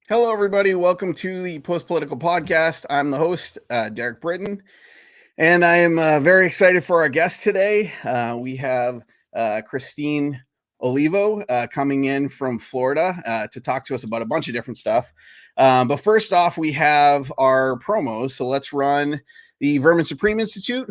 Hello, everybody. Welcome to the Post Political Podcast. I'm the host, Derek Britton, and I am very excited for our guest today. We have Christine Olivo coming in from Florida to talk to us about a bunch of different stuff. But first off, we have our promos. So let's run the Vermin Supreme Institute.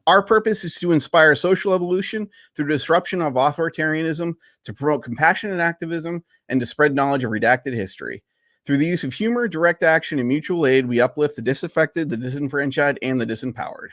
Our purpose is to inspire social evolution through disruption of authoritarianism, to promote compassionate activism, and to spread knowledge of redacted history. Through the use of humor, direct action, and mutual aid, we uplift the disaffected, the disenfranchised, and the disempowered.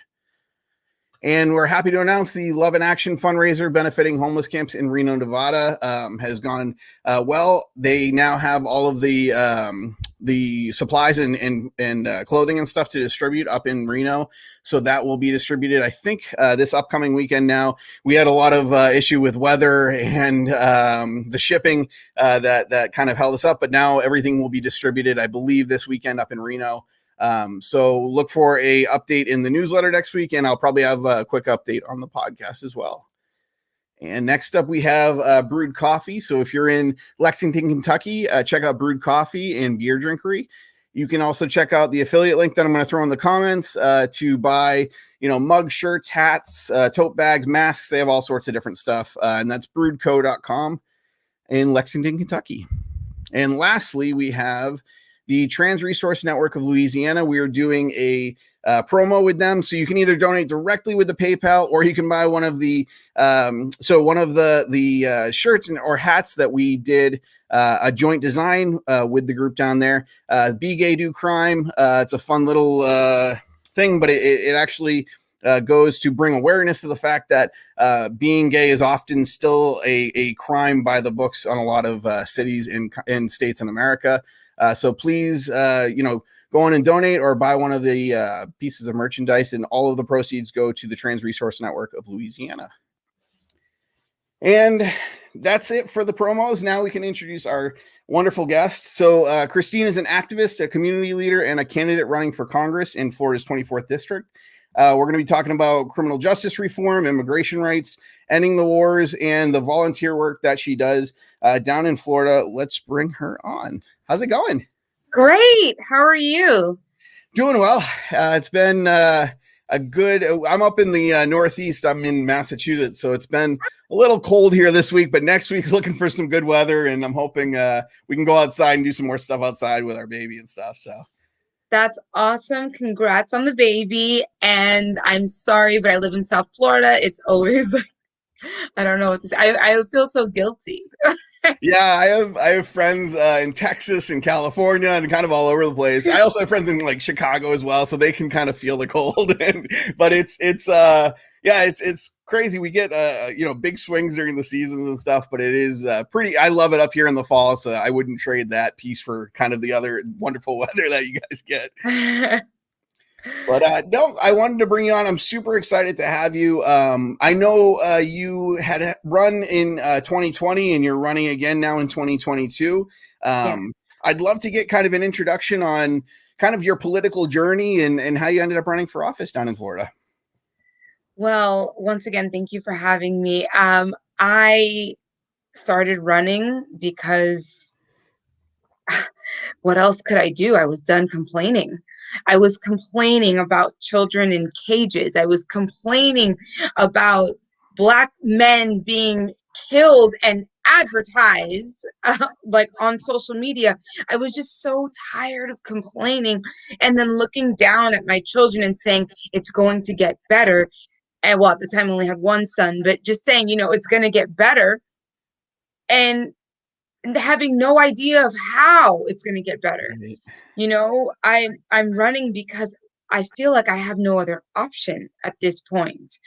And we're happy to announce the Love and Action fundraiser benefiting homeless camps in Reno, Nevada has gone well. They now have all of the supplies and clothing and stuff to distribute up in Reno. So that will be distributed, I think, this upcoming weekend. Now, we had a lot of issue with weather and the shipping that kind of held us up, but now everything will be distributed, I believe, this weekend up in Reno. So look for a update in the newsletter next week, and I'll probably have a quick update on the podcast as well. And next up, we have Brewed Coffee. So if you're in Lexington, Kentucky, check out Brewed Coffee and Beer Drinkery. You can also check out the affiliate link that I'm going to throw in the comments to buy, mug shirts, hats, tote bags, masks. They have all sorts of different stuff. And that's brewedco.com in Lexington, Kentucky. And lastly, we have the Trans Resource Network of Louisiana. We are doing a promo with them, so you can either donate directly with the PayPal, or you can buy one of the shirts or hats that we did a joint design with the group down there. Be Gay Do Crime. It's a fun little thing, but it actually goes to bring awareness to the fact that being gay is often still a crime by the books on a lot of cities and states in America. So please, go on and donate or buy one of the pieces of merchandise, and all of the proceeds go to the Trans Resource Network of Louisiana. And that's it for the promos. Now we can introduce our wonderful guest. So Christine is an activist, a community leader, and a candidate running for Congress in Florida's 24th District. We're going to be talking about criminal justice reform, immigration rights, ending the wars, and the volunteer work that she does down in Florida. Let's bring her on. How's it going? Great. How are you? Doing well. It's been I'm up in the Northeast. I'm in Massachusetts, so it's been a little cold here this week, but next week's looking for some good weather, and I'm hoping we can go outside and do some more stuff outside with our baby and stuff. So that's awesome. Congrats on the baby. And I'm sorry, but I live in South Florida. It's always like, I don't know what to say. I feel so guilty. Yeah, I have friends in Texas and California and kind of all over the place. I also have friends in like Chicago as well, so they can kind of feel the cold. But it's crazy. We get big swings during the seasons and stuff, but it is pretty. I love it up here in the fall, so I wouldn't trade that piece for kind of the other wonderful weather that you guys get. But no, I wanted to bring you on. I'm super excited to have you. I know you had run in 2020 and you're running again now in 2022. Yes. I'd love to get kind of an introduction on kind of your political journey and how you ended up running for office down in Florida. Well, once again, thank you for having me. I started running because what else could I do? I was done complaining. I was complaining about children in cages. I was complaining about Black men being killed and advertised like on social media. I was just so tired of complaining and then looking down at my children and saying it's going to get better. And well, at the time I only had one son, but just saying, it's going to get better. And having no idea of how it's going to get better. I'm running because I feel like I have no other option at this point.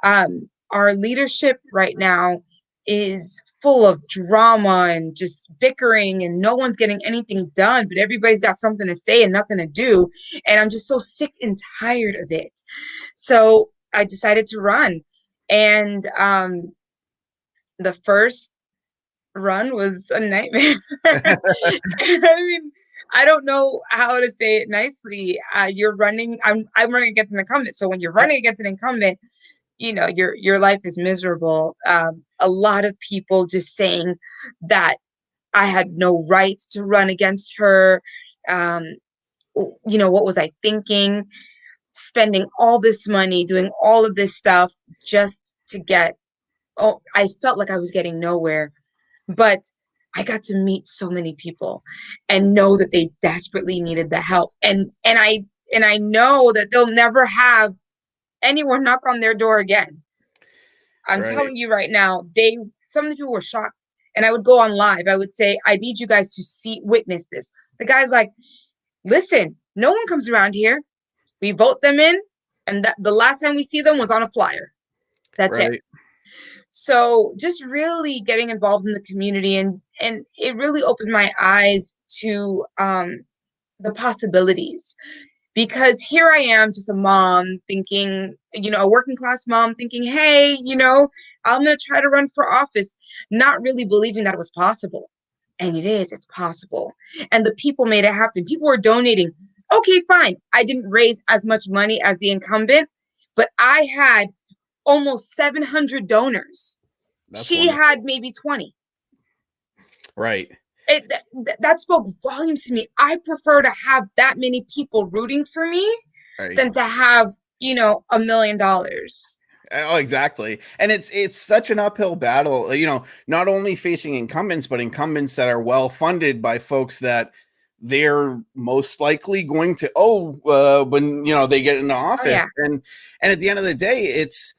Our leadership right now is full of drama and just bickering, and no one's getting anything done, but everybody's got something to say and nothing to do. And I'm just so sick and tired of it. So I decided to run. And the first run was a nightmare. I mean, I don't know how to say it nicely. You're running. I'm running against an incumbent. So when you're running against an incumbent, your life is miserable. A lot of people just saying that I had no right to run against her. Um, what was I thinking? Spending all this money, doing all of this stuff just to get, oh, I felt like I was getting nowhere. But I got to meet so many people and know that they desperately needed the help. And I know that they'll never have anyone knock on their door again. I'm Right. telling you right now, some of the people were shocked. And I would go on live. I would say, I need you guys to witness this. The guy's like, listen, no one comes around here. We vote them in, and the last time we see them was on a flyer. That's it. Right. So just really getting involved in the community, and it really opened my eyes to the possibilities. Because here I am, just a mom thinking, a working class mom thinking, hey, I'm going to try to run for office, not really believing that it was possible. And it's possible. And the people made it happen. People were donating. Okay, fine. I didn't raise as much money as the incumbent, but I had almost 700 donors. That's She wonderful. had maybe 20. Right. That spoke volumes to me. I prefer to have that many people rooting for me Right. than to have, $1 million. Oh, exactly. And it's such an uphill battle, not only facing incumbents, but incumbents that are well funded by folks that they're most likely going to when they get into Oh office. yeah. And at the end of the day, it's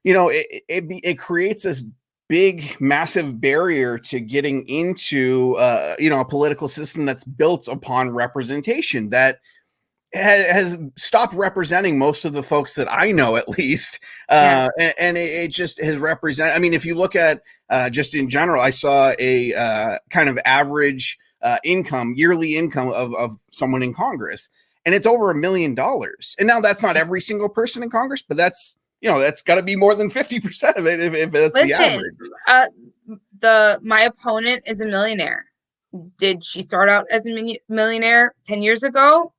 it creates this big, massive barrier to getting into a political system that's built upon representation that has stopped representing most of the folks that I know, at least. Yeah. And it just has represented. I mean, if you look at just in general, I saw a kind of average yearly income of someone in Congress, and it's over $1 million. And now that's not every single person in Congress, but that's that's got to be more than 50% of it if that's the Listen, average. my opponent is a millionaire. Did she start out as a millionaire 10 years ago?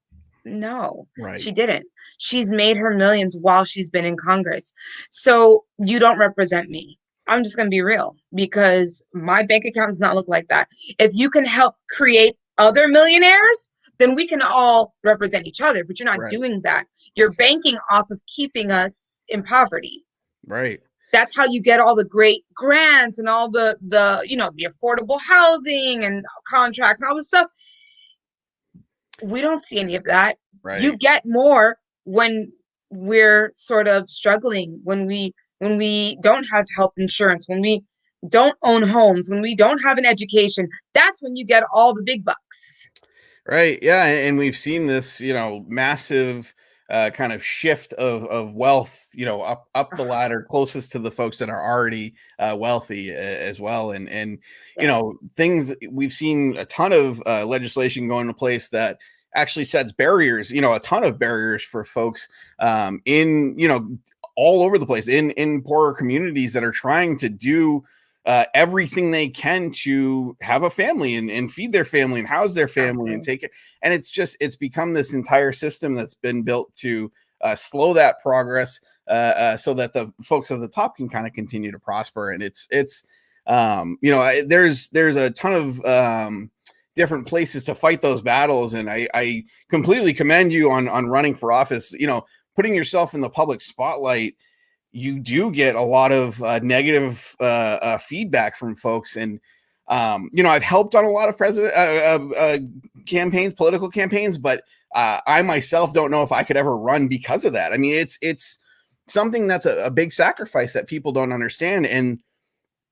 No, Right. she didn't. She's made her millions while she's been in Congress. So you don't represent me. I'm just going to be real, because my bank account does not look like that. If you can help create other millionaires, then we can all represent each other, but you're not Right. doing that. You're banking off of keeping us in poverty. Right. That's how you get all the great grants and all the the affordable housing and contracts and all this stuff. We don't see any of that. Right. You get more when we're sort of struggling, when we don't have health insurance, when we don't own homes, when we don't have an education. That's when you get all the big bucks. Right. Yeah. And we've seen this, massive kind of shift of wealth, up the ladder closest to the folks that are already wealthy as well. And Yes. things we've seen a ton of legislation go into place that actually sets barriers, a ton of barriers for folks in, all over the place in poorer communities that are trying to do everything they can to have a family and feed their family and house their family and Exactly. take it. And it's become this entire system that's been built to slow that progress so that the folks at the top can kind of continue to prosper. And there's a ton of different places to fight those battles. And I completely commend you on running for office, putting yourself in the public spotlight. You do get a lot of negative feedback from folks. And, I've helped on a lot of campaigns, political campaigns, but I myself don't know if I could ever run because of that. I mean, it's something that's a big sacrifice that people don't understand. And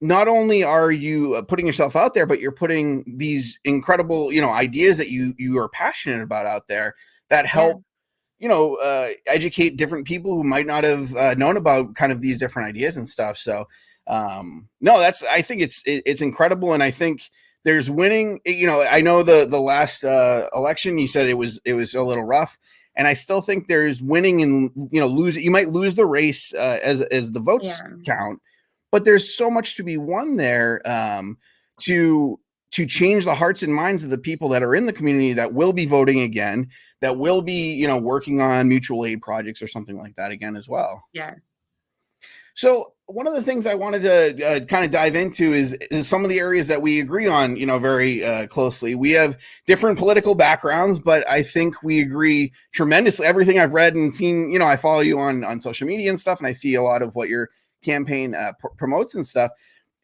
not only are you putting yourself out there, but you're putting these incredible, ideas that you are passionate about out there that Yeah. help educate different people who might not have known about kind of these different ideas and stuff. So no, I think it's incredible. And I think there's winning, I know the last election, you said it was a little rough, and I still think there's winning and, you might lose the race as the votes Yeah. count, but there's so much to be won there to change the hearts and minds of the people that are in the community that will be voting again, that will be, working on mutual aid projects or something like that again as well. Yes. So one of the things I wanted to kind of dive into is some of the areas that we agree on, very closely. We have different political backgrounds, but I think we agree tremendously. Everything I've read and seen, I follow you on social media and stuff, and I see a lot of what your campaign promotes and stuff.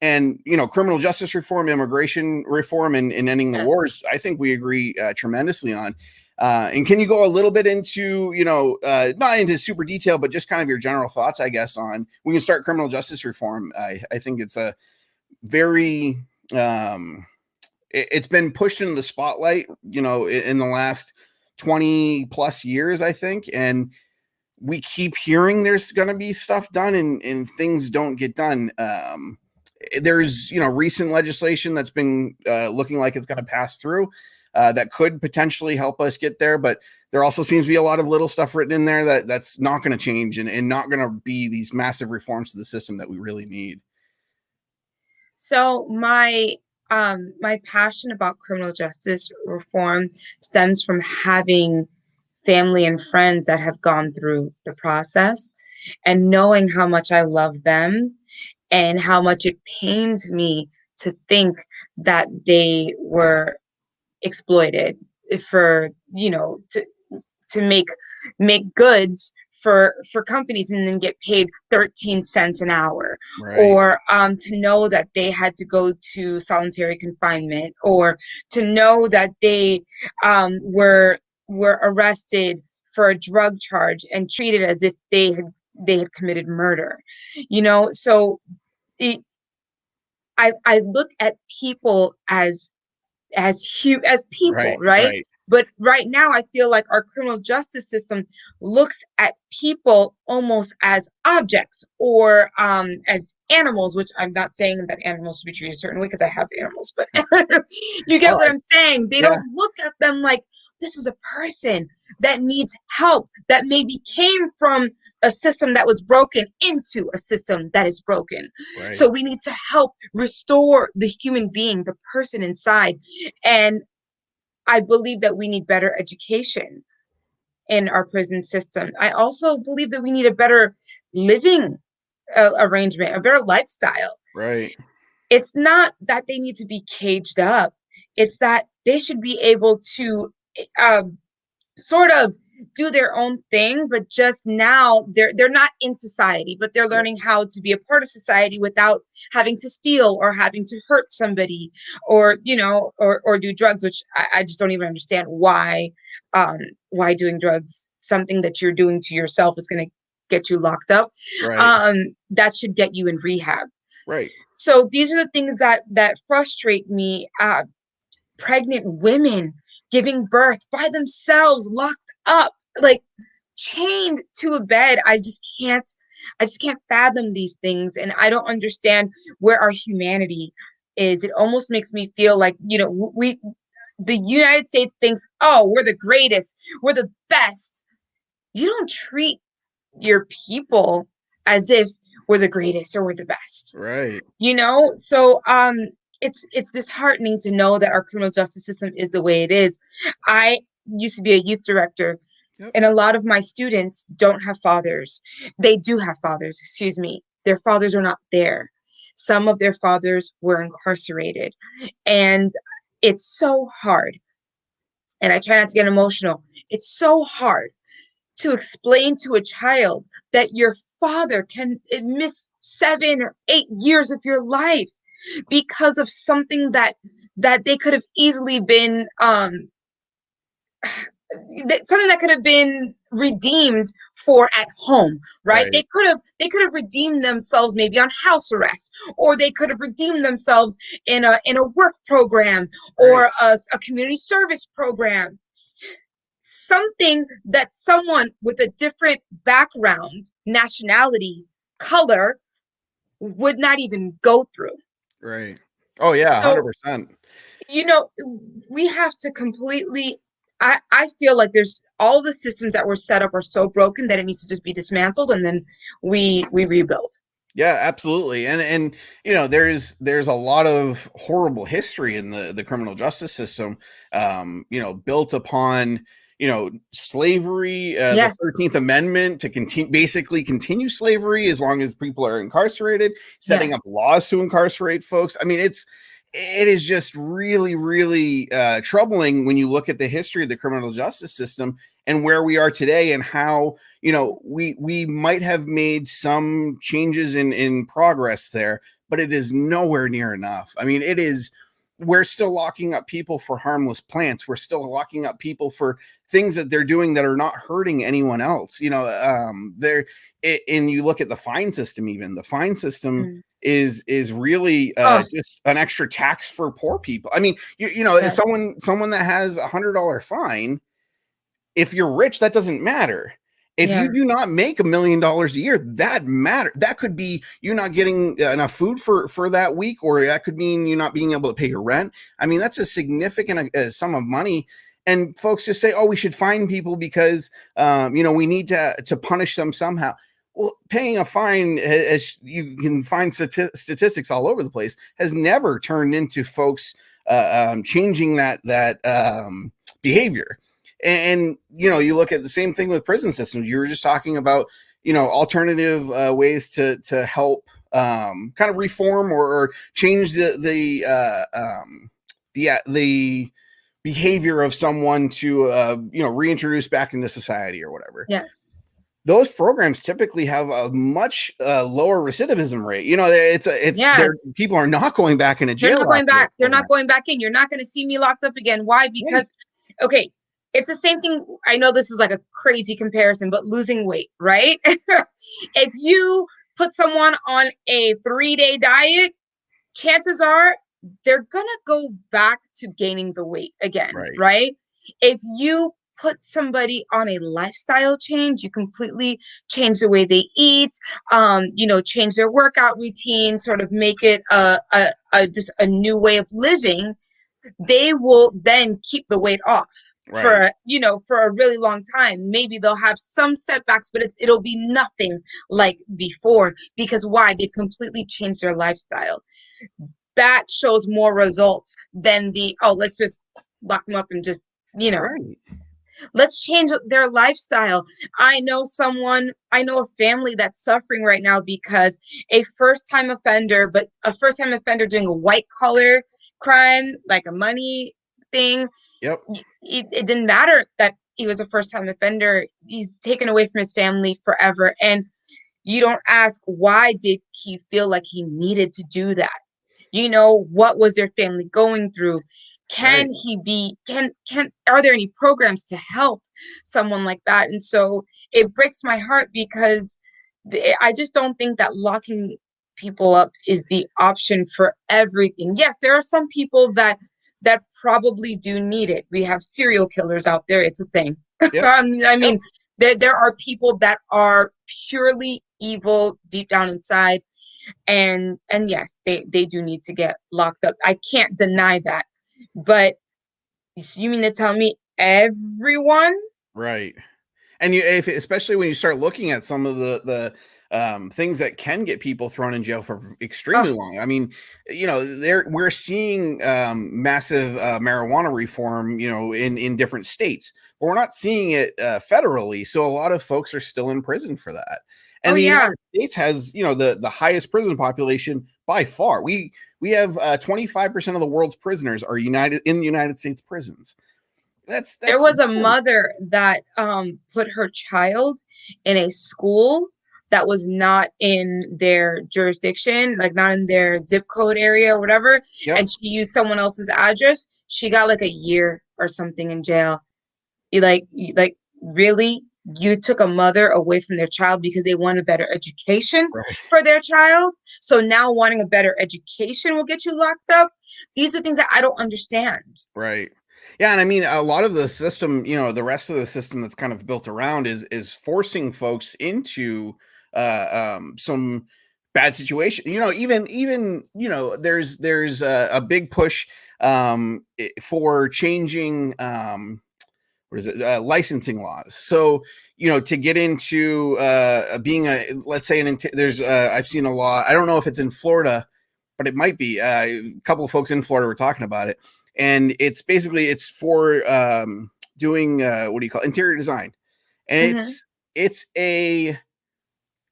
And criminal justice reform, immigration reform, and ending the wars, I think we agree tremendously on. And can you go a little bit into, not into super detail, but just kind of your general thoughts, I guess, on we can start criminal justice reform. I think it's a very, it's been pushed into the spotlight, in the last 20 plus years, I think. And we keep hearing there's going to be stuff done and things don't get done. There's, recent legislation that's been looking like it's going to pass through. That could potentially help us get there, but there also seems to be a lot of little stuff written in there that's not going to change and not going to be these massive reforms to the system that we really need. So my passion about criminal justice reform stems from having family and friends that have gone through the process and knowing how much I love them and how much it pains me to think that they were exploited for to make goods for companies and then get paid 13 cents an hour, Right. or to know that they had to go to solitary confinement, or to know that they were arrested for a drug charge and treated as if they had committed murder. So it, I look at people as people, Right. right? Right. But right now, I feel like our criminal justice system looks at people almost as objects or as animals, which I'm not saying that animals should be treated a certain way because I have animals, but you get All what right. I'm saying. They Yeah. don't look at them like this is a person that needs help, that maybe came from a system that was broken into a system that is broken. Right. So we need to help restore the human being, the person inside. And I believe that we need better education in our prison system. I also believe that we need a better living arrangement, a better lifestyle. Right. It's not that they need to be caged up. It's that they should be able to sort of do their own thing, but just now they're not in society, but they're learning how to be a part of society without having to steal or having to hurt somebody, or or do drugs, which I just don't even understand why doing drugs, something that you're doing to yourself, is going to get you locked up. Right. That should get you in rehab. Right. So these are the things that frustrate me. Pregnant women giving birth by themselves, locked up, like chained to a bed. I just can't fathom these things, and I don't understand where our humanity is. It almost makes me feel like, the United States thinks, oh, we're the greatest, we're the best. You don't treat your people as if we're the greatest or we're the best. Right. So it's disheartening to know that our criminal justice system is the way it is. I used to be a youth director. Yep. And a lot of my students don't have fathers. They do have fathers, excuse me. Their fathers are not there. Some of their fathers were incarcerated. And it's so hard. And I try not to get emotional. It's so hard to explain to a child that your father can miss 7 or 8 years of your life because of something that they could have easily been something that could have been redeemed for at home, right? Right. They could have redeemed themselves maybe on house arrest, or they could have redeemed themselves in a work program, or a community service program. Something that someone with a different background, nationality, color would not even go through. Right. Oh yeah, So 100%. we have to completely, I feel like there's all the systems that were set up are so broken that it needs to just be dismantled, and then we rebuild. Yeah, absolutely. And there's a lot of horrible history in the criminal justice system, built upon, slavery, the Yes. 13th Amendment to continue slavery as long as people are incarcerated, setting up Yes. laws to incarcerate folks. I mean, it is just really, really troubling when you look at the history of the criminal justice system and where we are today, and how we might have made some changes in progress there, but it is nowhere near enough. I mean, we're still locking up people for harmless plants. We're still locking up people for things that they're doing that are not hurting anyone else. And you look at the fine system. Even the fine system Mm. is really Oh, just an extra tax for poor people. I mean, as yes. someone that has $100 fine, if you're rich, that doesn't matter. If you Yeah. do not make $1 million a year, that matter. That could be you not getting enough food for that week, or that could mean you not being able to pay your rent. I mean, that's a significant sum of money. And folks just say, "Oh, we should fine people because we need to punish them somehow." Well, paying a fine, as you can find statistics all over the place, has never turned into folks changing that behavior. And you look at the same thing with prison systems. You were just talking about alternative ways to help kind of reform or change the behavior of someone to reintroduce back into society or whatever. Yes. Those programs typically have a much lower recidivism rate. It's Yes. people are not going back into They're jail not going after those back. They're not programs. going back in. You're not going to see me locked up again. Why? Right. Because, okay, it's the same thing. I know this is like a crazy comparison, but losing weight, right? If you put someone on a 3-day diet, chances are they're going to go back to gaining the weight again, Right. right? If you put somebody on a lifestyle change, you completely change the way they eat, change their workout routine, sort of make it just a new way of living, they will then keep the weight off Right. for a really long time. Maybe they'll have some setbacks, but it'll be nothing like before, because why? They've completely changed their lifestyle. That shows more results than let's just lock them up and just, Right. let's change their lifestyle. I know a family that's suffering right now because a first-time offender doing a white collar crime, like a money thing. Yep. It didn't matter that he was a first-time offender. He's taken away from his family forever. And you don't ask, why did he feel like he needed to do that? What was their family going through? Right. Are there any programs to help someone like that? And so it breaks my heart, because I just don't think that locking people up is the option for everything. Yes, there are some people that probably do need it. We have serial killers out there. It's a thing. Yep. I Yep. mean, there are people that are purely evil deep down inside. And yes, they do need to get locked up. I can't deny that. But you mean to tell me everyone? Right. And especially when you start looking at some of the things that can get people thrown in jail for extremely Oh, long. I mean, we're seeing massive marijuana reform, in different states, but we're not seeing it federally. So a lot of folks are still in prison for that. oh And the yeah. United States has, the highest prison population by far. We have 25% of the world's prisoners are in the United States prisons. There That's was a mother that put her child in a school that was not in their jurisdiction, like not in their zip code area or whatever, Yep. and she used someone else's address. She got like a year or something in jail. You really? You took a mother away from their child because they want a better education Right. for their child. So now wanting a better education will get you locked up. These are things that I don't understand. Right. Yeah, and I mean a lot of the system, the rest of the system that's kind of built around is forcing folks into some bad situation. There's a big push for changing what is it licensing laws. So to get into being let's say there's I've seen a law. I don't know if it's in Florida, but it might be. A couple of folks in Florida were talking about it, and it's basically for doing what do you call it? Interior design, and Mhm. it's a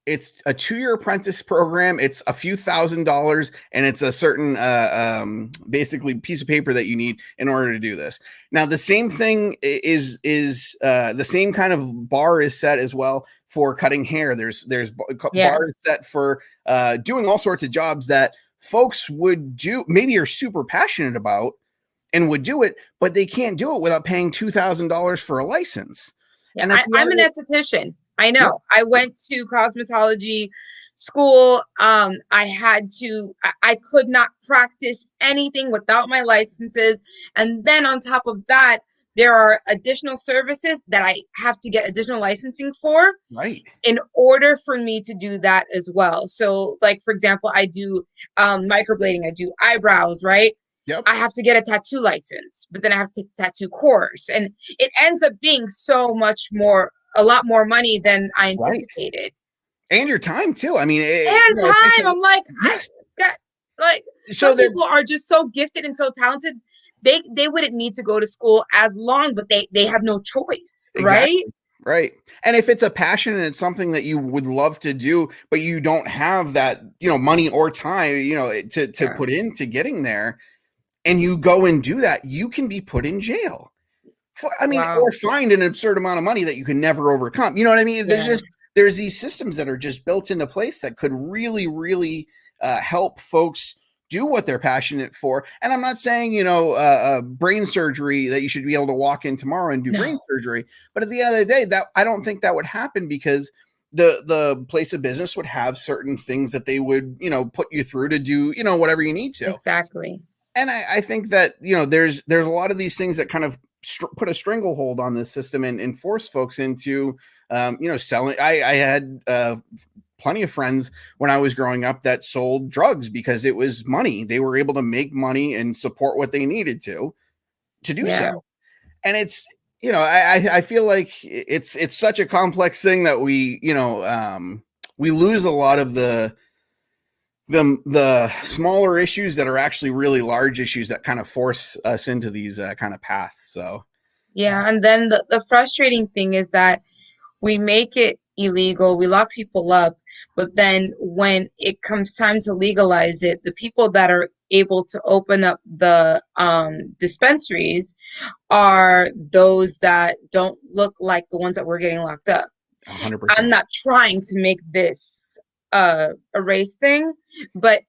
it's a 2-year apprentice program. It's a few $1,000s, and it's a certain basically piece of paper that you need in order to do this. Now, the same thing is the same kind of bar is set as well for cutting hair. There's bars Yes. set for doing all sorts of jobs that folks would do, maybe are super passionate about and would do it, but they can't do it without paying $2,000 for a license. Yeah, And at the end I'm of an the esthetician. I yeah, know. I went to cosmetology school. I had to, I could not practice anything without my licenses. And then on top of that, there are additional services that I have to get additional licensing for right. in order for me to do that as well. So, like, for example, I do microblading, I do eyebrows, right? Yep. I have to get a tattoo license, but then I have to take the tattoo course. And it ends up being so much more, a lot more money than I Right. anticipated. And your time too. I mean, And it takes time. I'm like, I yes. got like So some they're people are just so gifted and so talented. They wouldn't need to go to school as long, but they have no choice, right? exactly right. And if it's a passion and it's something that you would love to do, but you don't have that, money or time, to Yeah. put into getting there, and you go and do that, you can be put in jail. I mean, or Wow. fined an absurd amount of money that you can never overcome. You know what I mean? Yeah. There's these systems that are just built into place that could really, really help folks do what they're passionate for. And I'm not saying, brain surgery that you should be able to walk in tomorrow and do brain No. surgery, but at the end of the day, that I don't think that would happen because the place of business would have certain things that they would, put you through to do, whatever you need to. Exactly. And I think that there's a lot of these things that kind of put a stranglehold on this system and force folks into selling. I had plenty of friends when I was growing up that sold drugs because it was money. They were able to make money and support what they needed to do so. Yeah. And it's I feel like it's such a complex thing that we lose a lot of the smaller issues that are actually really large issues that kind of force us into these kind of paths. So Yeah. And then the frustrating thing is that we make it illegal, we lock people up, but then when it comes time to legalize it, the people that are able to open up the dispensaries are those that don't look like the ones that were getting locked up. I'm 100%. not trying to make this a race thing, but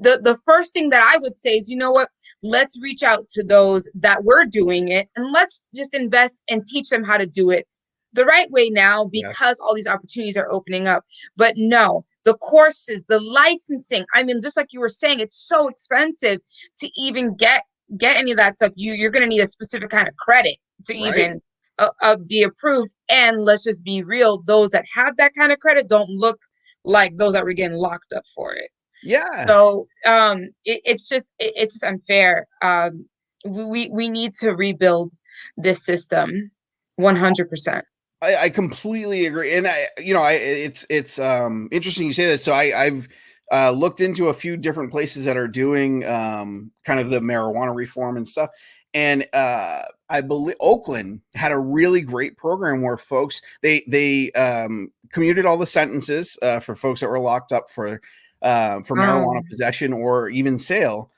the first thing that I would say is, you know what? Let's reach out to those that were doing it and let's just invest and teach them how to do it the right way now Yes. because all these opportunities are opening up. But no, the courses, the licensing, I mean, just like you were saying, it's so expensive to even get any of that stuff. You're going to need a specific kind of credit to Right. even be approved. And let's just be real, those that have that kind of credit don't look like those that were getting locked up for it. Yeah. So it's just unfair. We need to rebuild this system 100%. I completely agree. And it's interesting you say that. So I've looked into a few different places that are doing kind of the marijuana reform and stuff. And I believe Oakland had a really great program where folks they commuted all the sentences for folks that were locked up for marijuana Um, possession or even sale,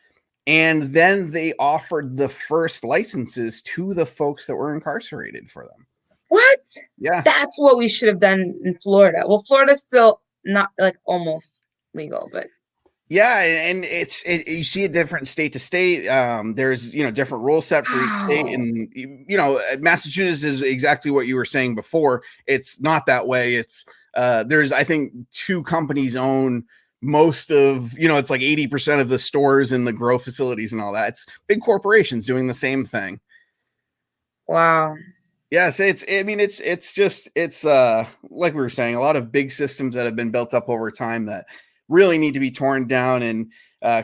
and then they offered the first licenses to the folks that were incarcerated for them. what? Yeah. That's what we should have done in Florida. Well, Florida's still not like almost legal, but Yeah, and you see it different state to state. There's different rules set for each state, wow. and Massachusetts is exactly what you were saying before. It's not that way. It's there's I think two companies own most of it's like 80% of the stores and the grow facilities and all that. It's big corporations doing the same thing. Wow. Yes, it's like we were saying, a lot of big systems that have been built up over time that really need to be torn down and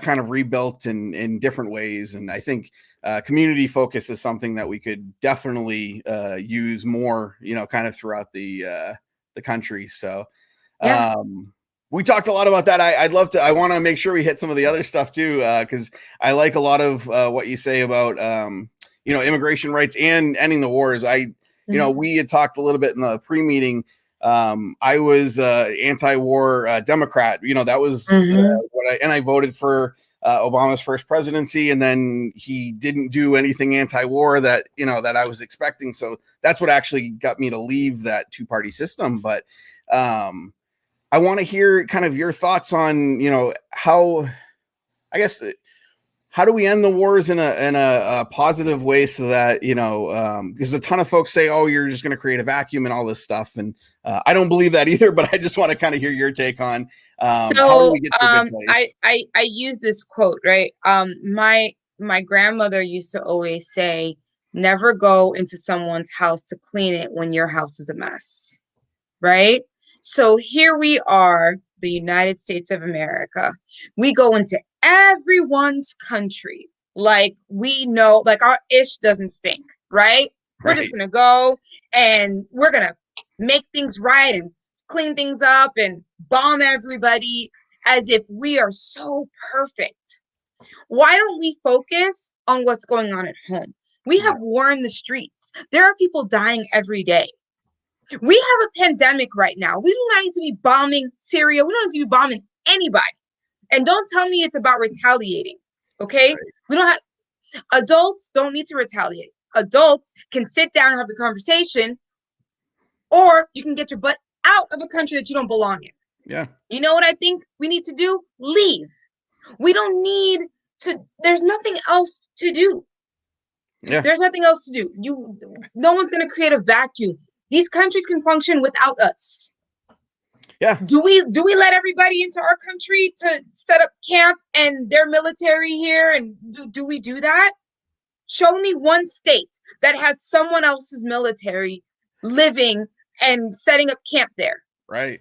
kind of rebuilt in different ways. And I think community focus is something that we could definitely use more, kind of throughout the country. So Yeah. we talked a lot about that. I want to make sure we hit some of the other stuff too, because I like a lot of what you say about immigration rights and ending the wars. We had talked a little bit in the pre-meeting. I was anti-war Democrat. That was and I voted for Obama's first presidency, and then he didn't do anything anti-war that I was expecting. So that's what actually got me to leave that two-party system. But I want to hear kind of your thoughts on how do we end the wars in a positive way, so that because a ton of folks say, oh, you're just going to create a vacuum and all this stuff, and I don't believe that either, but I just want to kind of hear your take on how do we get to a good place. I use this quote, right? My grandmother used to always say, never go into someone's house to clean it when your house is a mess, right? So here we are, the United States of America. We go into everyone's country like we know, like our ish doesn't stink, right? We're just gonna go and we're gonna make things right and clean things up and bomb everybody as if we are so perfect. Why don't we focus on what's going on at home? We have war in the streets. There are people dying every day. We have a pandemic right now. We do not need to be bombing Syria. We don't need to be bombing anybody. And don't tell me it's about retaliating, okay? Right. We don't have, adults don't need to retaliate. Adults can sit down and have a conversation, or you can get your butt out of a country that you don't belong in. Yeah. You know what I think we need to do? Leave. We don't need to, there's nothing else to do. Yeah. There's nothing else to do. No one's going to create a vacuum. These countries can function without us. Yeah. Do we let everybody into our country to set up camp and their military here? And do we do that? Show me one state that has someone else's military living and setting up camp there. Right.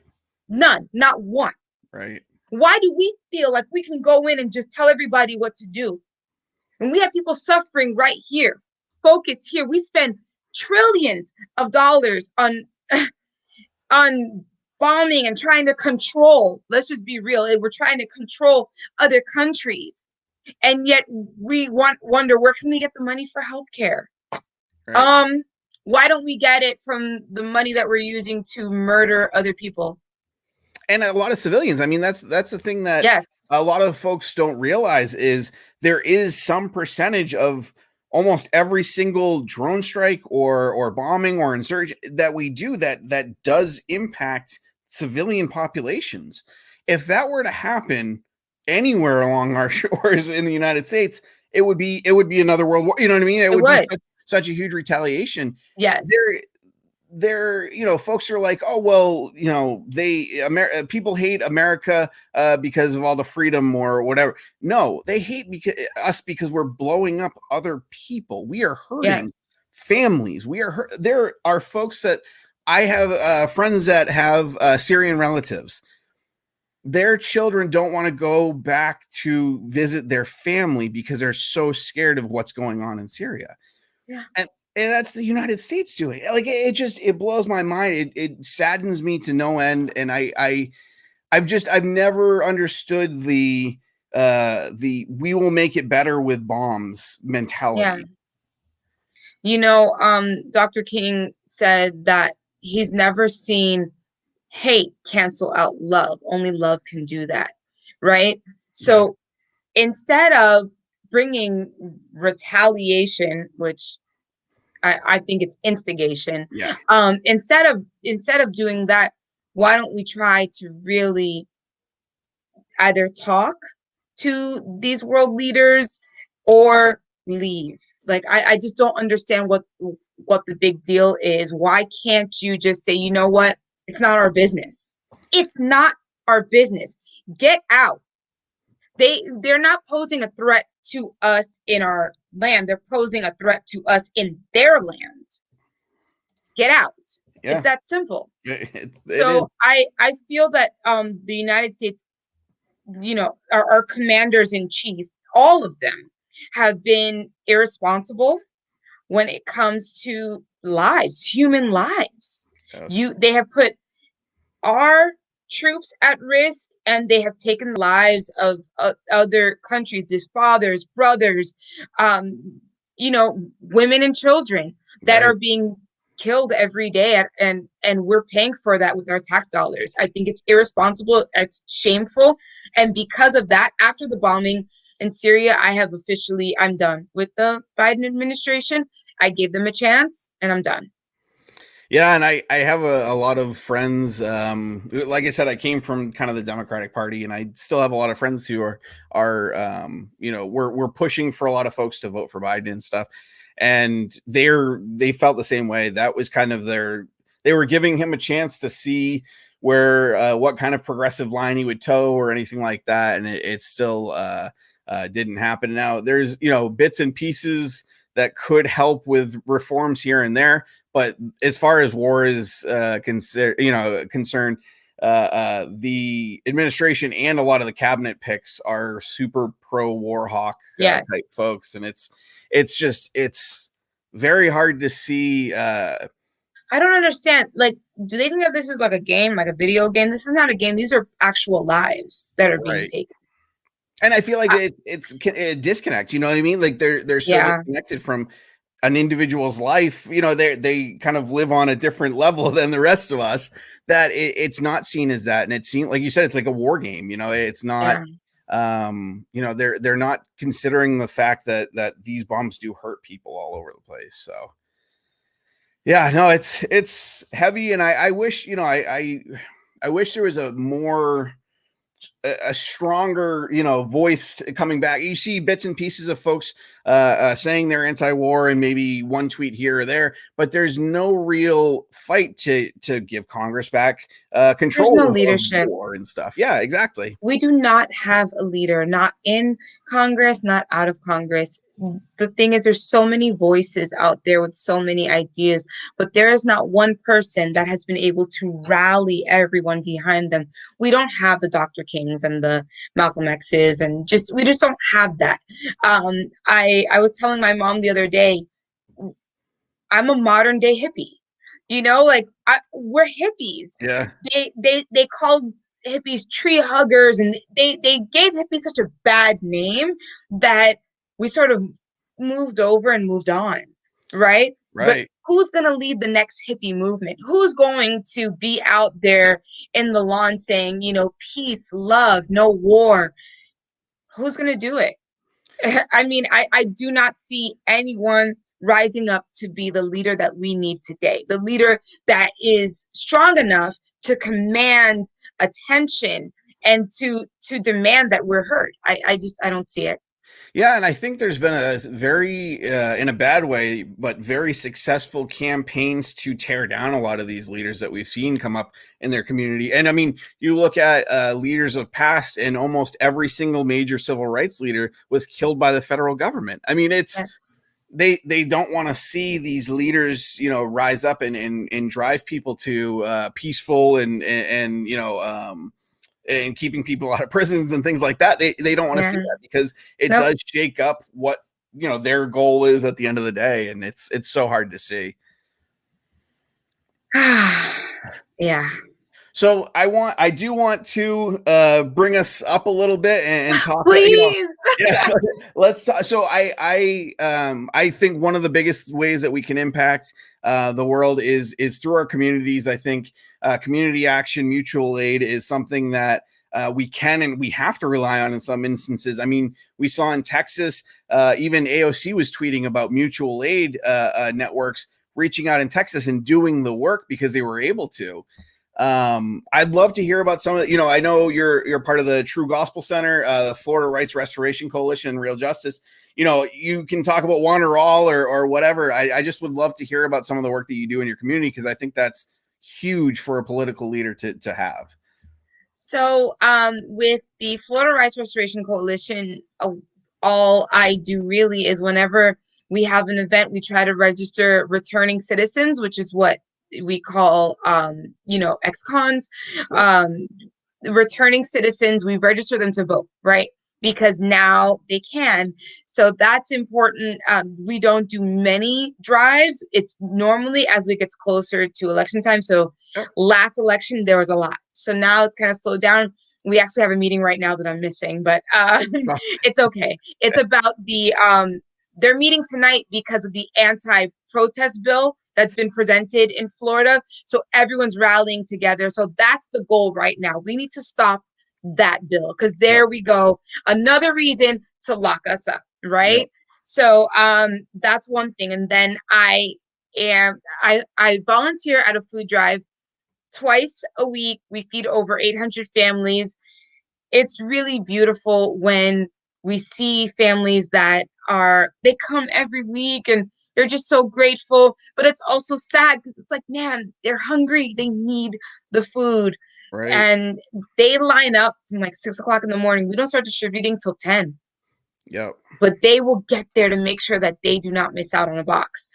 None, not one. Right. Why do we feel like we can go in and just tell everybody what to do? And we have people suffering right here. Focus here. We spend trillions of dollars on bombing and trying to control. Let's just be real. We're trying to control other countries. And yet we wonder, where can we get the money for healthcare? Right. Why don't we get it from the money that we're using to murder other people? And a lot of civilians. I mean, that's the thing that a lot of folks don't realize is there is some percentage of almost every single drone strike or bombing or insurgency that we do that does impact civilian populations. If that were to happen anywhere along our shores in the United States, it would be another world war. You know what I mean? It would be such a huge retaliation. Yes. Folks are like, oh, well, people hate America because of all the freedom or whatever. No, they hate us because we're blowing up other people. We are hurting families. There are folks that I have friends that have Syrian relatives. Their children don't want to go back to visit their family because they're so scared of what's going on in Syria. Yeah. And that's the United States doing. Like, it blows my mind. It saddens me to no end. And I've never understood the we will make it better with bombs mentality. Yeah. Dr. King said that he's never seen hate cancel out love. Only love can do that. Right. So instead of bringing retaliation, which I think it's instigation. Yeah. Instead of doing that, why don't we try to really either talk to these world leaders or leave? Like, I just don't understand what the big deal is. Why can't you just say, you know what? It's not our business. It's not our business. Get out. They're not posing a threat to us in our land. They're posing a threat to us in their land. Get out. Yeah. It's that simple. So I feel that the United States, our commanders in chief, all of them have been irresponsible when it comes to lives, human lives. Yes. They have put our troops at risk, and they have taken the lives of other countries, his fathers, brothers, women and children that Right. are being killed every day, and we're paying for that with our tax dollars. I think it's irresponsible, it's shameful, and because of that, after the bombing in Syria, I'm done with the Biden administration. I gave them a chance and I'm done. Yeah, and I have a lot of friends. Like I said, I came from kind of the Democratic Party, and I still have a lot of friends who are we're pushing for a lot of folks to vote for Biden and stuff, and they felt the same way. That was kind of they were giving him a chance to see where what kind of progressive line he would toe or anything like that, and it still didn't happen. Now there's bits and pieces that could help with reforms here and there, but as far as war is concerned, the administration and a lot of the cabinet picks are super pro war hawk Yes. type folks, and it's very hard to see. I don't understand. Like, do they think that this is like a game, like a video game? This is not a game. These are actual lives that are being Right. taken. And I feel like I, it's a disconnect. You know what I mean? Like they're so yeah, disconnected from an individual's life. They kind of live on a different level than the rest of us, that it's not seen as that, and it's seen, like you said, it's like a war game. It's not. yeah. They're not considering the fact that these bombs do hurt people all over the place. So yeah, no, it's heavy, and I wish I wish there was a stronger voice coming back. You see bits and pieces of folks saying they're anti-war, and maybe one tweet here or there, but there's no real fight to give Congress back There's no control of leadership. war and stuff. Yeah, exactly. We do not have a leader, not in Congress, not out of Congress. The thing is, there's so many voices out there with so many ideas, but there is not one person that has been able to rally everyone behind them. We don't have the Dr. Kings and the Malcolm X's, and we just don't have that. I was telling my mom the other day, I'm a modern day hippie. We're hippies. Yeah. They called hippies tree huggers, and they gave hippies such a bad name that we sort of moved over and moved on, right? But Right. who's going to lead the next hippie movement? Who's going to be out there in the lawn saying, peace, love, no war? Who's going to do it? I mean, I do not see anyone rising up to be the leader that we need today, the leader that is strong enough to command attention and to demand that we're heard. I don't see it. Yeah, and I think there's been a very, in a bad way, but very successful campaigns to tear down a lot of these leaders that we've seen come up in their community. And I mean, you look at leaders of past, and almost every single major civil rights leader was killed by the federal government. I mean, Yes. they don't want to see these leaders, rise up and drive people to peaceful and keeping people out of prisons and things like that. They don't want to Yeah. see that, because it Nope. does shake up what their goal is at the end of the day, and it's so hard to see. Yeah. So I do want to bring us up a little bit and talk. Please. Yeah, let's talk. So I think one of the biggest ways that we can impact the world is through our communities. I think community action, mutual aid is something that we can and we have to rely on in some instances. I mean, we saw in Texas, even AOC was tweeting about mutual aid networks reaching out in Texas and doing the work because they were able to. I'd love to hear about some of the, I know you're part of the True Gospel Center, the Florida Rights Restoration Coalition, and Real Justice. You can talk about one or all or whatever. I just would love to hear about some of the work that you do in your community, because I think that's huge for a political leader to have. So, with the Florida Rights Restoration Coalition, all I do really is whenever we have an event, we try to register returning citizens, which is what we call, ex-cons. Returning citizens, we register them to vote, right? Because now they can. So that's important. We don't do many drives. It's normally as it gets closer to election time. So last election, there was a lot. So now it's kind of slowed down. We actually have a meeting right now that I'm missing, but it's okay. It's about they're meeting tonight because of the anti-protest bill that's been presented in Florida. So everyone's rallying together. So that's the goal right now. We need to stop that bill, because Yep. there we go. Another reason to lock us up, Yep. right? So that's one thing. And then I volunteer at a food drive twice a week. We feed over 800 families. It's really beautiful when we see families that they come every week and they're just so grateful, but it's also sad because it's like, man, they're hungry. They need the food. Right. And they line up from like 6 o'clock in the morning. We don't start distributing till 10. Yep. But they will get there to make sure that they do not miss out on a box.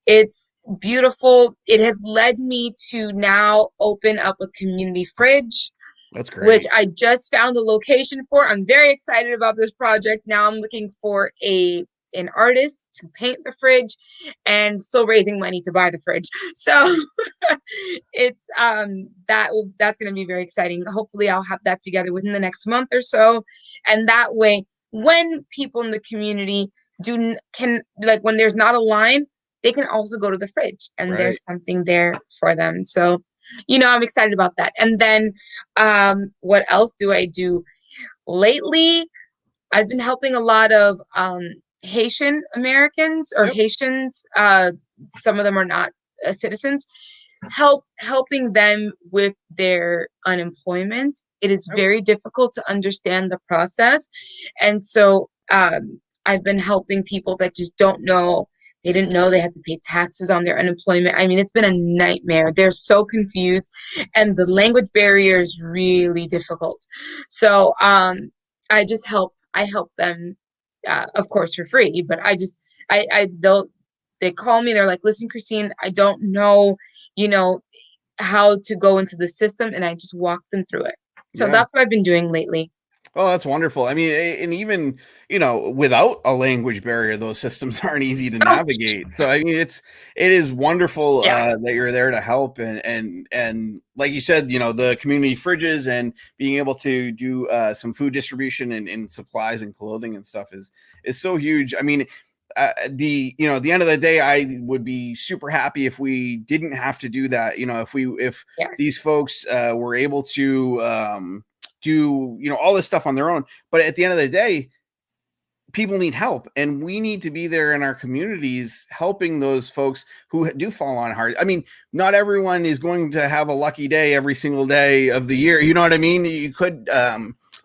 It's beautiful. It has led me to now open up a community fridge. That's great. Which I just found the location for. I'm very excited about this project. Now I'm looking for an artist to paint the fridge, and still raising money to buy the fridge. So it's that's going to be very exciting. Hopefully I'll have that together within the next month or so. And that way, when people in the community can, like, when there's not a line, they can also go to the fridge and there's something there for them. So, I'm excited about that. And then what else do I do? Lately, I've been helping a lot of Haitian Americans or Haitians. Some of them are not citizens. Helping them with their unemployment. It is very difficult to understand the process. And so I've been helping people that just don't know. They didn't know they had to pay taxes on their unemployment. I mean, it's been a nightmare. They're so confused, and the language barrier is really difficult. So I help them, of course, for free, but they call me, they're like, listen, Christine, I don't know, how to go into the system, and I just walk them through it. So that's what I've been doing lately. Oh, that's wonderful. I mean, and even, without a language barrier, those systems aren't easy to navigate. So, I mean, it is wonderful that you're there to help. And like you said, the community fridges and being able to do some food distribution and supplies and clothing and stuff is so huge. I mean, at the end of the day, I would be super happy if we didn't have to do that. If these folks were able to do all this stuff on their own, but at the end of the day, people need help, and we need to be there in our communities helping those folks who do fall on hard. I mean, not everyone is going to have a lucky day every single day of the year. You know what I mean? You could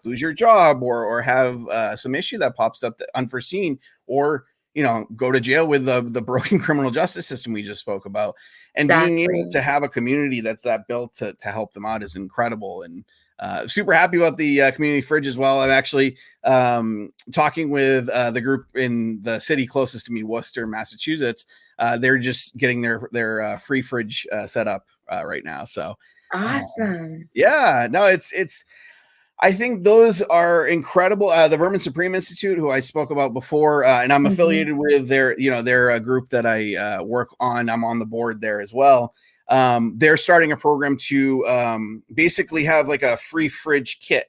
lose your job or have some issue that pops up that unforeseen, or go to jail with the broken criminal justice system we just spoke about. And being able to have a community that's that built to help them out is incredible. And super happy about the community fridge as well. I'm actually talking with the group in the city closest to me, Worcester, Massachusetts. They're just getting their free fridge set up right now. So awesome. Yeah, no, it's I think those are incredible. The Vermin Supreme Institute, who I spoke about before, and I'm affiliated with their group that I work on. I'm on the board there as well. They're starting a program to basically have like a free fridge kit,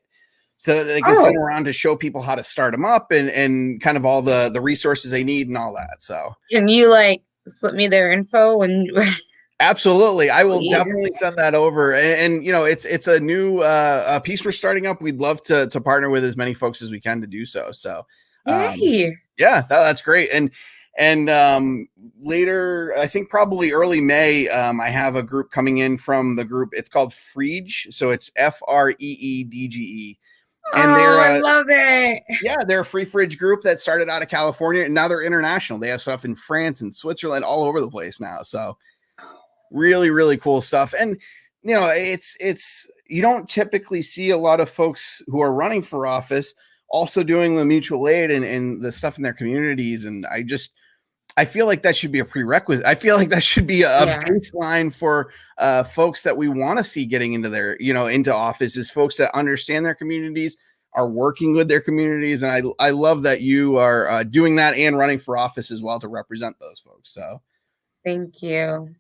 so that they can send around to show people how to start them up and kind of all the resources they need and all that. So can you slip me their info? And absolutely, I will definitely send that over. And it's a new piece we're starting up. We'd love to partner with as many folks as we can to do so. So yeah, that's great. And later, I think probably early May, I have a group coming in from the group. It's called Freege. So it's FREEDGE. And I love it. Yeah, they're a free fridge group that started out of California, and now they're international. They have stuff in France and Switzerland, all over the place now. So really, really cool stuff. And it's you don't typically see a lot of folks who are running for office also doing the mutual aid and the stuff in their communities. And I feel like that should be a prerequisite. I feel like that should be a baseline for folks that we want to see getting into into office, is folks that understand their communities, are working with their communities. And I love that you are doing that and running for office as well to represent those folks. So thank you.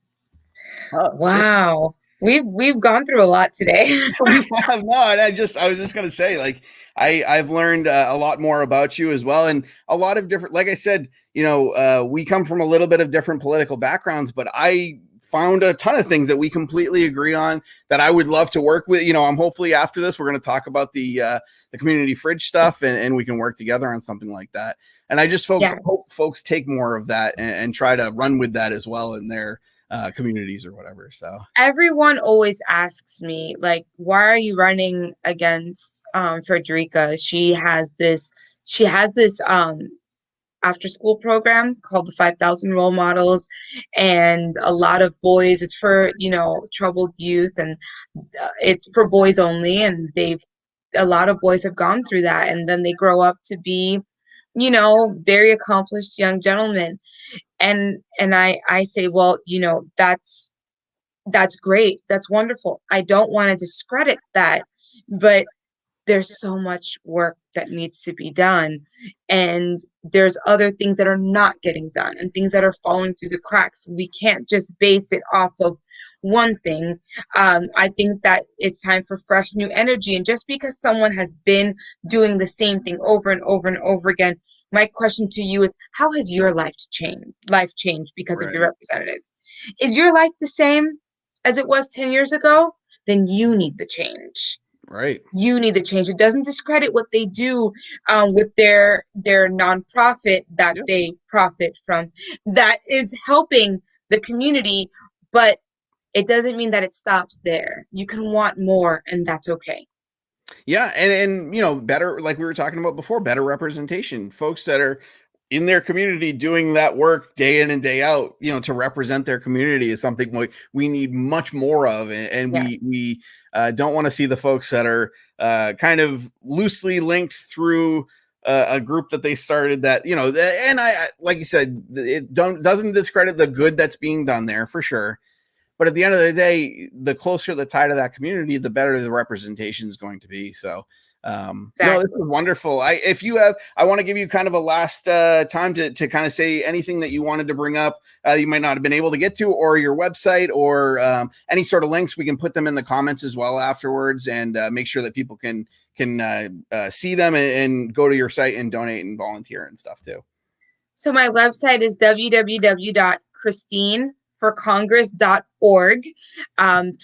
Wow. We've gone through a lot today. We have not. I was just gonna say, like, I've learned a lot more about you as well, and a lot of different. Like I said, we come from a little bit of different political backgrounds, but I found a ton of things that we completely agree on that I would love to work with. I'm hopefully after this we're going to talk about the community fridge stuff, and we can work together on something like that. And I just hope Yes. folks take more of that and try to run with that as well in their communities or whatever. So Everyone always asks me, like, why are you running against Frederica? She has this after school program called the 5,000 Role Models, and a lot of boys, it's for, troubled youth, and it's for boys only, and a lot of boys have gone through that, and then they grow up to be, very accomplished young gentlemen. And I say, well, that's great. That's wonderful. I don't want to discredit that, but there's so much work that needs to be done. And there's other things that are not getting done and things that are falling through the cracks. We can't just base it off of one thing. I think that it's time for fresh new energy. And just because someone has been doing the same thing over and over and over again, my question to you is, how has your life changed because of your right, representative? Is your life the same as it was 10 years ago? Then you need the change. right. You need the change. It doesn't discredit what they do with their nonprofit that Yep. they profit from, that is helping the community, but it doesn't mean that it stops there. You can want more, and that's okay. Yeah, and better, like we were talking about before, better representation. Folks that are in their community doing that work day in and day out, to represent their community is something we need much more of, and we Yes. we don't want to see the folks that are kind of loosely linked through a group that they started. That and like you said, it doesn't discredit the good that's being done there for sure. But at the end of the day, the closer the tie to that community, the better the representation is going to be. So, no, this is Exactly. wonderful. I want to give you kind of a last time to kind of say anything that you wanted to bring up you might not have been able to get to, or your website, or any sort of links. We can put them in the comments as well afterwards, and make sure that people can see them and go to your site and donate and volunteer and stuff too. So my website is www.christineforcongress.org.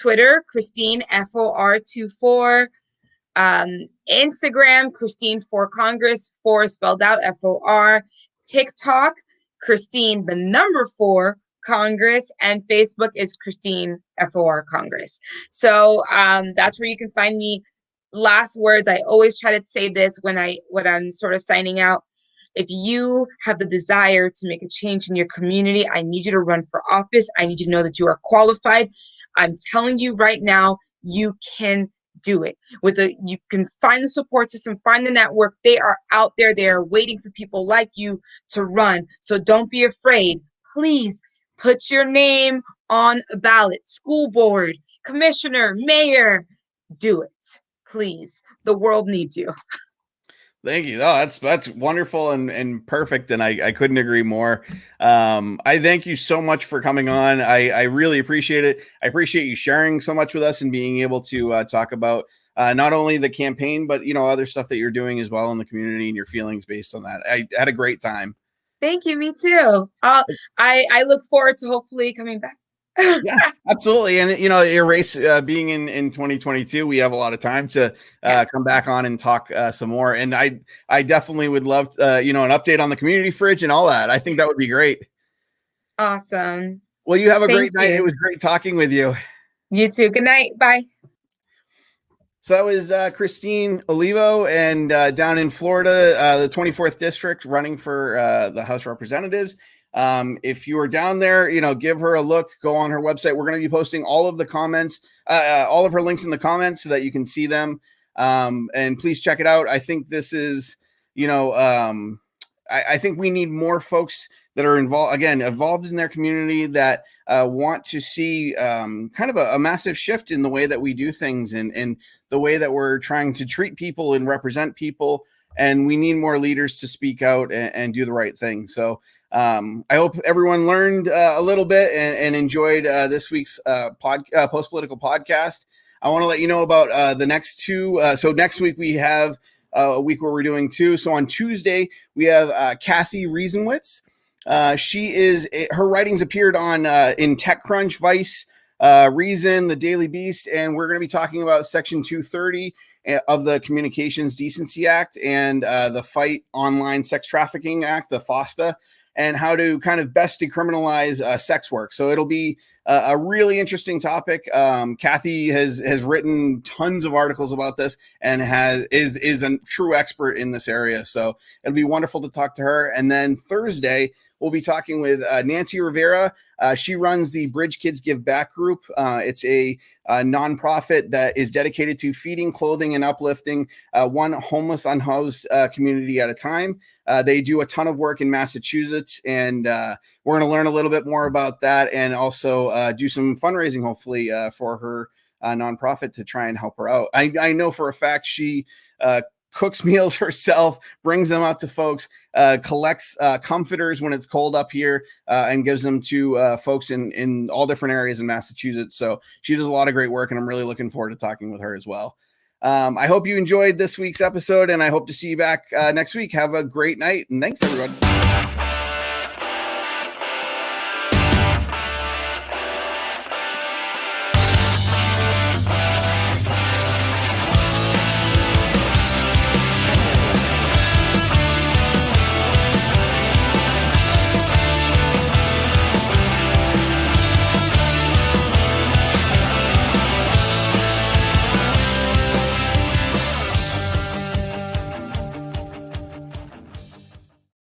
Twitter, Christine FOR24. Instagram, Christine for Congress, 4 spelled out, FOR. TikTok, Christine the number 4 Congress, and Facebook is Christine FOR Congress. So that's where you can find me. Last words, I always try to say this when I'm sort of signing out. If you have the desire to make a change in your community, I need you to run for office. I need you to know that you are qualified. I'm telling you right now, you can do it. You can find the support system, find the network. They are out there. They are waiting for people like you to run. So don't be afraid. Please put your name on a ballot. School board, commissioner, mayor, do it. Please. The world needs you. Thank you. Oh, that's wonderful and perfect, and I couldn't agree more. I thank you so much for coming on. I really appreciate it. I appreciate you sharing so much with us and being able to talk about not only the campaign, but other stuff that you're doing as well in the community and your feelings based on that. I had a great time. Thank you. Me too. I look forward to hopefully coming back. Yeah, absolutely. And your race being in 2022, we have a lot of time to come Yes. back on and talk some more. And I definitely would love an update on the community fridge and all that. I think that would be great. Awesome. Well, you have a Thank great night. It you. was great talking with you. You too. Good night. Bye. So that was Christine Olivo, and down in Florida, the 24th district, running for the House of Representatives. If you are down there, give her a look, go on her website. We're going to be posting all of the comments, all of her links in the comments so that you can see them. And please check it out. I think this is, I think we need more folks that are involved in their community, that want to see kind of a massive shift in the way that we do things, and the way that we're trying to treat people and represent people. And we need more leaders to speak out and do the right thing. So I hope everyone learned a little bit and enjoyed this week's Post Political podcast. I want to let you know about the next two. So next week we have a week where we're doing two. So on Tuesday we have Kathy Riesenwitz. Her writings appeared on in TechCrunch, Vice, Reason, The Daily Beast, and we're going to be talking about Section 230 of the Communications Decency Act and the Fight Online Sex Trafficking Act, the FOSTA, and how to kind of best decriminalize sex work. So it'll be a really interesting topic. Kathy has written tons of articles about this and is a true expert in this area. So it'll be wonderful to talk to her. And then Thursday, we'll be talking with Nancy Rivera. She runs the Bridge Kids Give Back group. It's a nonprofit that is dedicated to feeding, clothing, and uplifting one homeless, unhoused community at a time. They do a ton of work in Massachusetts, and we're going to learn a little bit more about that and also do some fundraising, hopefully, for her nonprofit to try and help her out. I know for a fact she cooks meals herself, brings them out to folks, collects comforters when it's cold up here, and gives them to folks in all different areas in Massachusetts. So she does a lot of great work, and I'm really looking forward to talking with her as well. I hope you enjoyed this week's episode, and I hope to see you back next week. Have a great night, and thanks, everyone.